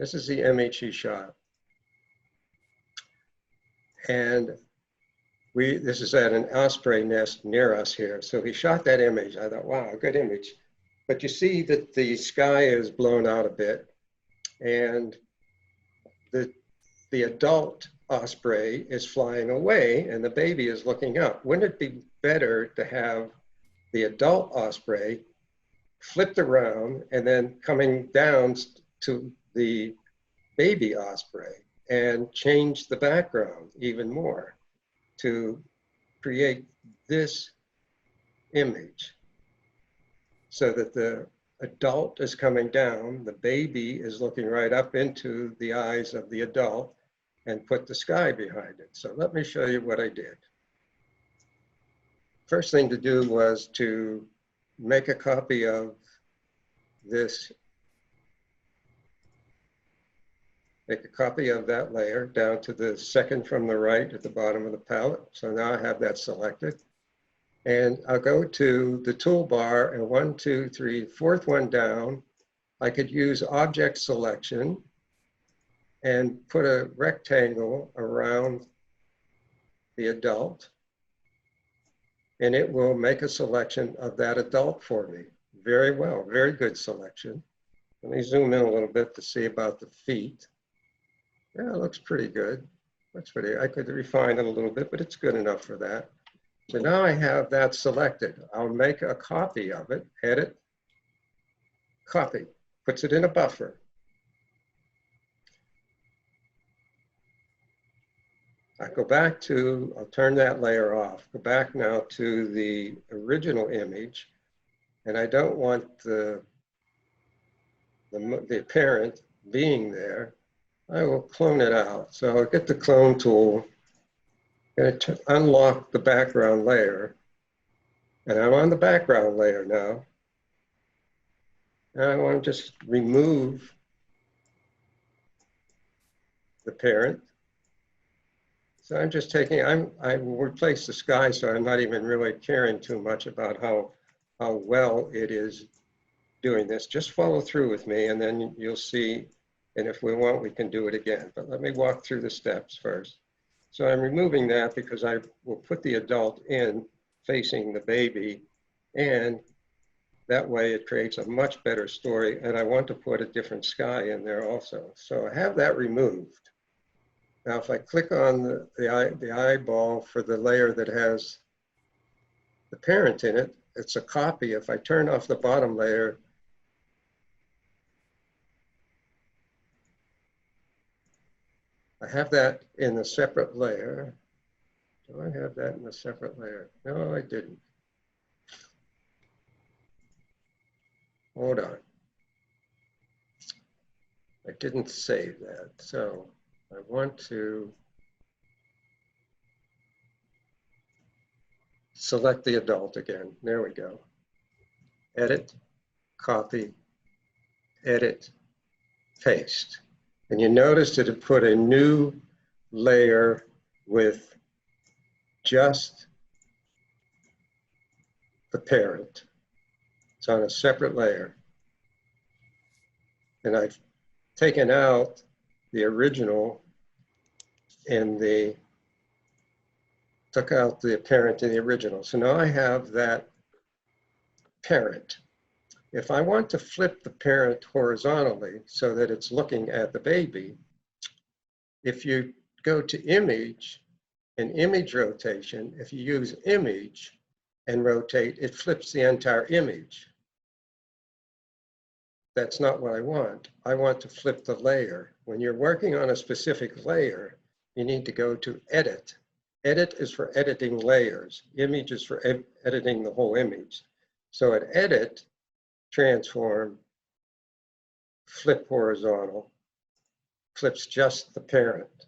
This is the image he shot. And this is at an osprey nest near us here. So he shot that image. I thought, wow, good image. But you see that the sky is blown out a bit, and the adult osprey is flying away and the baby is looking up. Wouldn't it be better to have the adult osprey flipped around and then coming down to the baby osprey and change the background even more to create this image so that the adult is coming down, the baby is looking right up into the eyes of the adult, and put the sky behind it. So let me show you what I did. First thing to do was to make a copy of this, make a copy of that layer down to the second from the right at the bottom of the palette. So now I have that selected. And I'll go to the toolbar, and 1, 2, 3, fourth one down, I could use object selection and put a rectangle around the adult, and it will make a selection of that adult for me. Very well, very good selection. Let me zoom in a little bit to see about the feet. Yeah, it looks pretty good. Looks pretty, I could refine it a little bit, but it's good enough for that. So now I have that selected. I'll make a copy of it, edit, copy, puts it in a buffer. I go back to, I'll turn that layer off, go back now to the original image, and I don't want the parent being there. I will clone it out. So I'll get the clone tool, and unlock the background layer, and I'm on the background layer now. And I want to just remove the parent. So I'm just taking, I will replace the sky, so I'm not even really caring too much about how well it is doing this. Just follow through with me, and then you'll see, and if we want, we can do it again. But let me walk through the steps first. So I'm removing that because I will put the adult in facing the baby, and that way it creates a much better story, and I want to put a different sky in there also. So I have that removed. Now, if I click on the eyeball for the layer that has the parent in it, it's a copy. If I turn off the bottom layer, I have that in a separate layer. Do I have that in a separate layer? No, I didn't. Hold on. I didn't save that. So I want to select the adult again. There we go. Edit, copy, edit, paste. And you notice that it put a new layer with just the parent. It's on a separate layer. And I've taken out the original and took out the parent in the original. So now I have that parent. If I want to flip the parent horizontally so that it's looking at the baby, if you go to image and image rotation, if you use image and rotate, it flips the entire image. That's not what I want. I want to flip the layer. When you're working on a specific layer, you need to go to edit. Edit is for editing layers. Image is for editing the whole image. So at edit, transform, flip horizontal, flips just the parent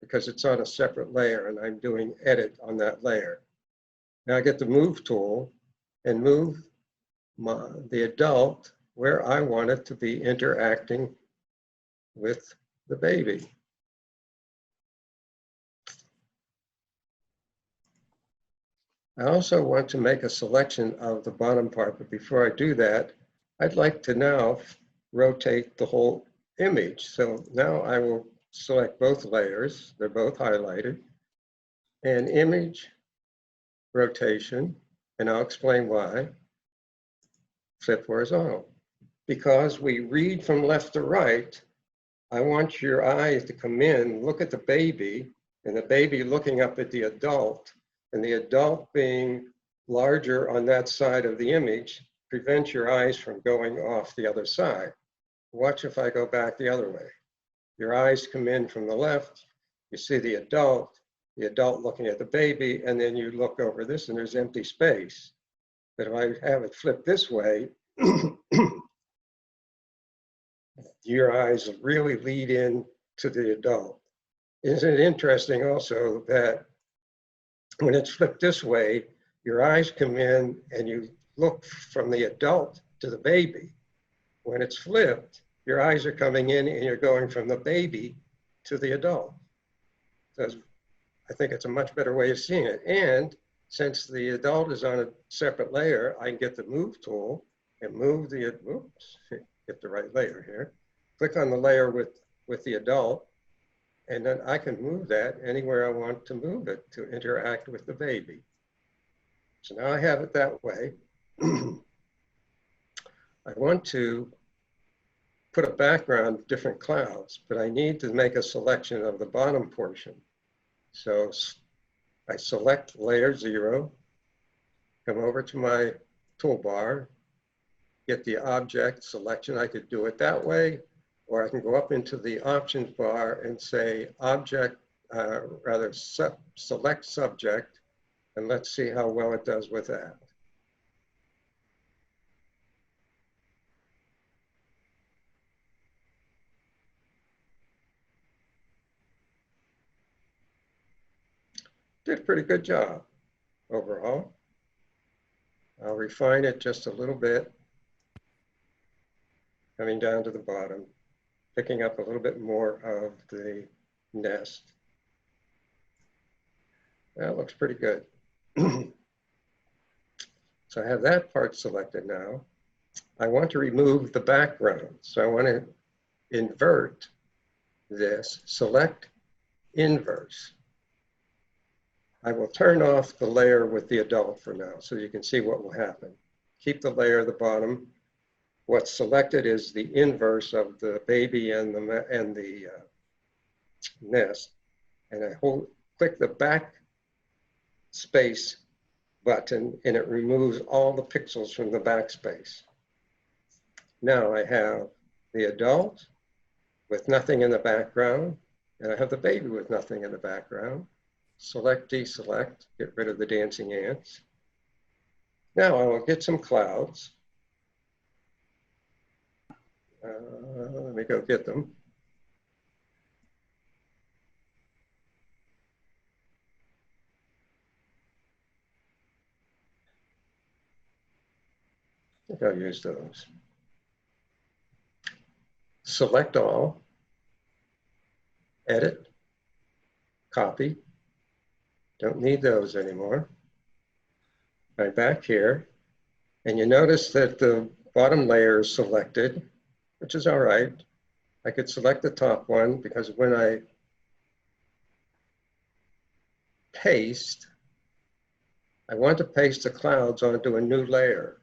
because it's on a separate layer and I'm doing edit on that layer. Now I get the move tool and move the adult where I want it to be interacting with the baby. I also want to make a selection of the bottom part, but before I do that, I'd like to now rotate the whole image. So now I will select both layers. They're both highlighted. And image, rotation, and I'll explain why. Flip horizontal. Because we read from left to right, I want your eyes to come in, look at the baby, and the baby looking up at the adult, and the adult being larger on that side of the image prevents your eyes from going off the other side. Watch if I go back the other way. Your eyes come in from the left, you see the adult looking at the baby, and then you look over this and there's empty space. But if I have it flipped this way, your eyes really lead in to the adult. Isn't it interesting also that when it's flipped this way, your eyes come in and you look from the adult to the baby. When it's flipped, your eyes are coming in and you're going from the baby to the adult. So I think it's a much better way of seeing it. And since the adult is on a separate layer, I can get the move tool and move the, oops, get the right layer here. Click on the layer with the adult, and then I can move that anywhere I want to move it to interact with the baby. So now I have it that way. I want to put a background of different clouds, but I need to make a selection of the bottom portion. So I select layer 0, come over to my toolbar, get the object selection. I could do it that way, or I can go up into the options bar and say object, select subject, and let's see how well it does with that. Did a pretty good job overall. I'll refine it just a little bit, coming down to the bottom, picking up a little bit more of the nest. That looks pretty good. So I have that part selected now. I want to remove the background. So I want to invert this, select inverse. I will turn off the layer with the adult for now so you can see what will happen. Keep the layer at the bottom. What's selected is the inverse of the baby and the nest. And I click the back space button and it removes all the pixels from the backspace. Now I have the adult with nothing in the background, and I have the baby with nothing in the background. Select, deselect, get rid of the dancing ants. Now I will get some clouds. Let me go get them. I think I'll use those. Select all, edit, copy. Don't need those anymore. I'm back here, and you notice that the bottom layer is selected, which is all right. I could select the top one because when I paste, I want to paste the clouds onto a new layer.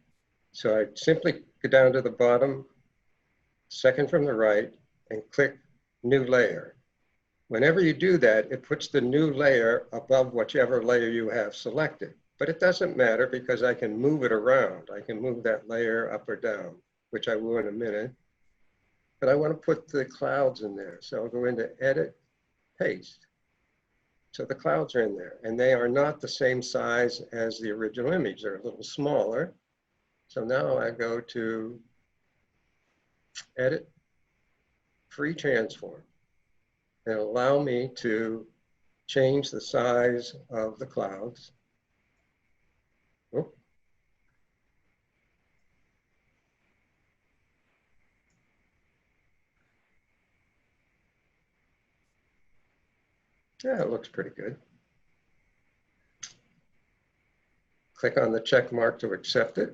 So I simply go down to the bottom, second from the right, and click new layer. Whenever you do that, it puts the new layer above whichever layer you have selected. But it doesn't matter because I can move it around. I can move that layer up or down, which I will in a minute. But I want to put the clouds in there. So I'll go into edit, paste. So the clouds are in there, and they are not the same size as the original image. They're a little smaller. So now I go to edit, free transform, and allow me to change the size of the clouds. Oh. Yeah, it looks pretty good. Click on the check mark to accept it.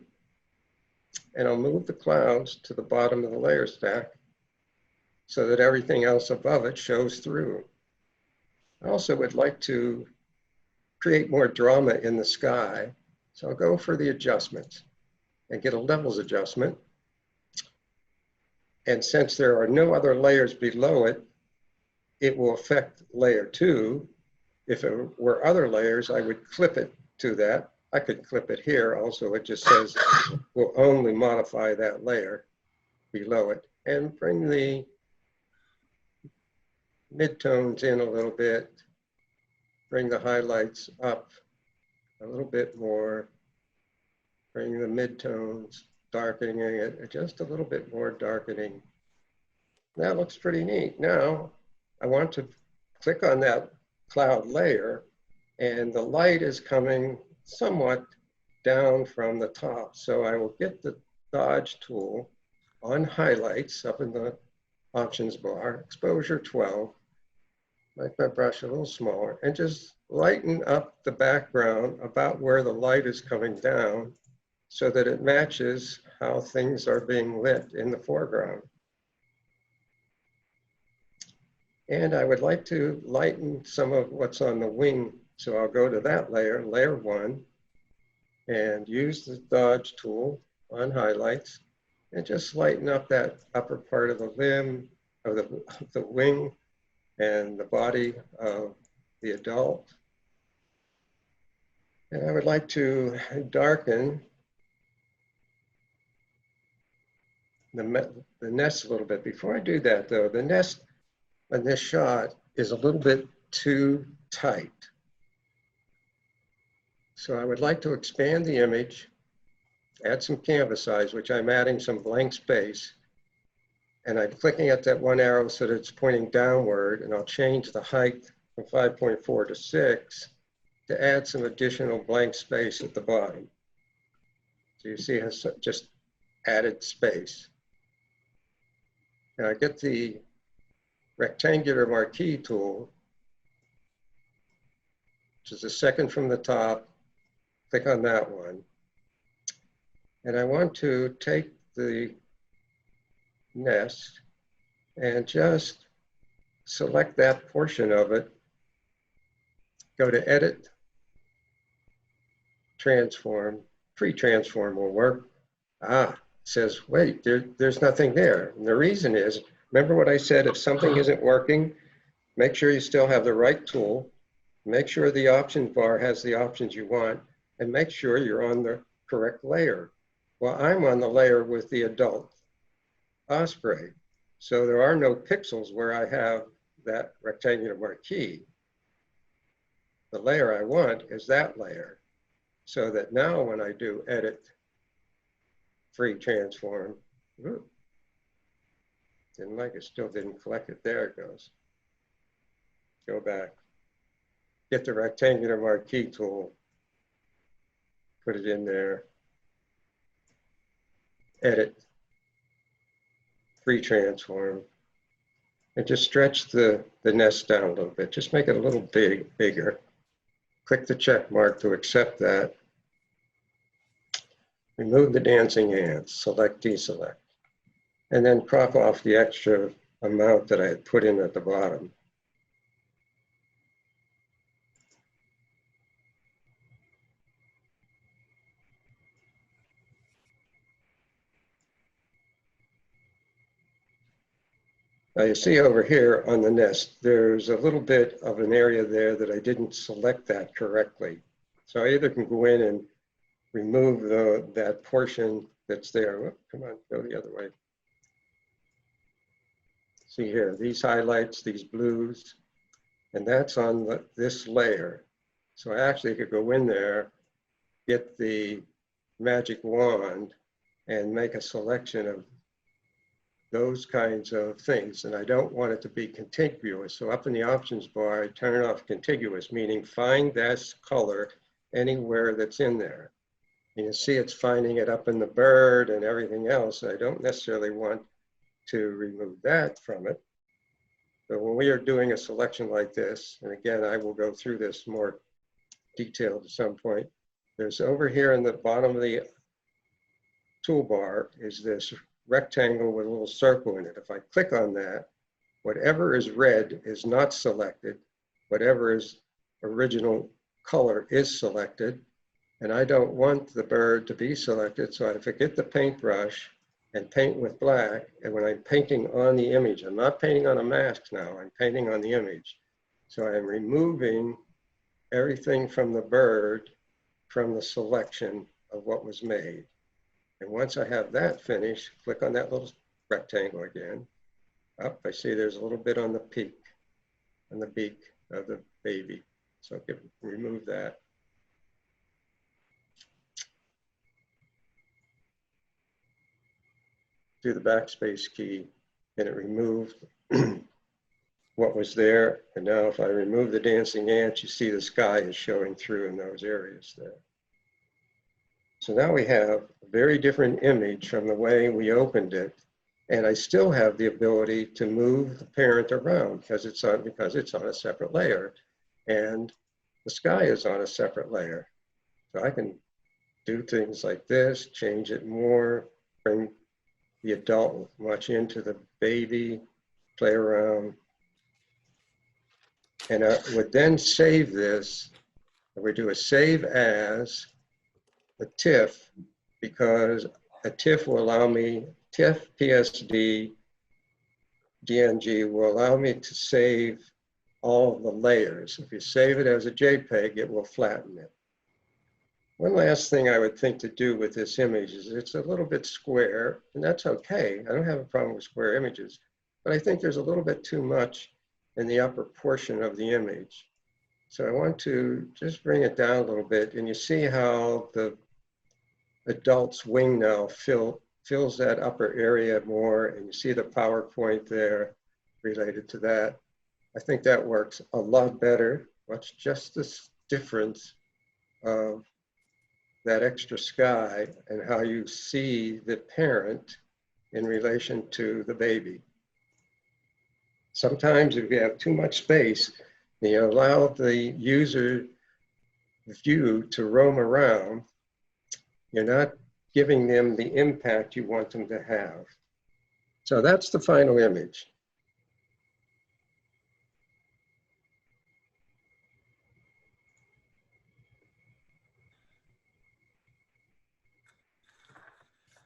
And I'll move the clouds to the bottom of the layer stack so that everything else above it shows through. I also would like to create more drama in the sky, so I'll go for the adjustments and get a levels adjustment. And since there are no other layers below it, it will affect layer 2. If it were other layers, I would clip it to that. I could clip it here also. It just says we'll only modify that layer below it, and bring the midtones in a little bit, bring the highlights up a little bit more, bring the midtones, darkening it just a little bit more darkening. That looks pretty neat. Now I want to click on that cloud layer, and the light is coming somewhat down from the top. So I will get the dodge tool on highlights up in the options bar, exposure 12, make my brush a little smaller, and just lighten up the background about where the light is coming down so that it matches how things are being lit in the foreground. And I would like to lighten some of what's on the wing. So I'll go to that layer, layer 1, and use the dodge tool on highlights and just lighten up that upper part of the limb, of the wing and the body of the adult. And I would like to darken the nest a little bit. Before I do that though, the nest on this shot is a little bit too tight. So I would like to expand the image, add some canvas size, which I'm adding some blank space. And I'm clicking at that one arrow so that it's pointing downward, and I'll change the height from 5.4 to 6 to add some additional blank space at the bottom. So you see it's just added space. Now I get the rectangular marquee tool, which is the second from the top, click on that one. And I want to take the nest and just select that portion of it, go to Edit, Transform, Free Transform will work. It says, wait, there's nothing there. And the reason is, remember what I said, if something isn't working, make sure you still have the right tool, make sure the options bar has the options you want, and make sure you're on the correct layer. Well, I'm on the layer with the adult Osprey. So there are no pixels where I have that rectangular marquee. The layer I want is that layer. So that now when I do Edit, Free Transform, didn't like it, still didn't collect it. There it goes. Go back. Get the rectangular marquee tool, put it in there, Edit, Free Transform, and just stretch the nest down a little bit. Just make it a little bigger. Click the check mark to accept that. Remove the dancing hands, select, deselect, and then crop off the extra amount that I had put in at the bottom. Now you see over here on the nest, there's a little bit of an area there that I didn't select that correctly. So I either can go in and remove that portion that's there. Whoop, come on, go the other way. See here, these highlights, these blues, and that's on this layer. So I actually could go in there, get the magic wand, and make a selection of those kinds of things. And I don't want it to be contiguous. So up in the options bar, I turn off contiguous, meaning find this color anywhere that's in there. And you see it's finding it up in the bird and everything else. I don't necessarily want to remove that from it. But when we are doing a selection like this, and again, I will go through this more detailed at some point, there's over here in the bottom of the toolbar is this rectangle with a little circle in it. If I click on that, Whatever is red is not selected. Whatever is original color is selected. And I don't want the bird to be selected. So I forget the paintbrush and paint with black. And when I'm painting on the image, I'm not painting on a mask now, I'm painting on the image. So I'm removing everything from the bird from the selection of what was made. And once I have that finished, click on that little rectangle again. Up, I see there's a little bit on the peak, on the beak of the baby. So I can remove that. Do the backspace key, and it removed what was there. And now if I remove the dancing ant, you see the sky is showing through in those areas there. So now we have a very different image from the way we opened it. And I still have the ability to move the parent around because it's on a separate layer. And the sky is on a separate layer. So I can do things like this, change it more, bring the adult much into the baby, play around. And I would then save this. I would do a save as a TIFF, because a TIFF will allow me, TIFF, PSD, DNG will allow me to save all the layers. If you save it as a JPEG, it will flatten it. One last thing I would think to do with this image is it's a little bit square, and that's okay. I don't have a problem with square images, but I think there's a little bit too much in the upper portion of the image. So I want to just bring it down a little bit, and you see how the adult's wing now fills that upper area more, and you see the PowerPoint there related to that. I think that works a lot better. Watch just this difference of that extra sky and how you see the parent in relation to the baby. Sometimes if you have too much space, you allow the user view to roam around, you're not giving them the impact you want them to have. So that's the final image.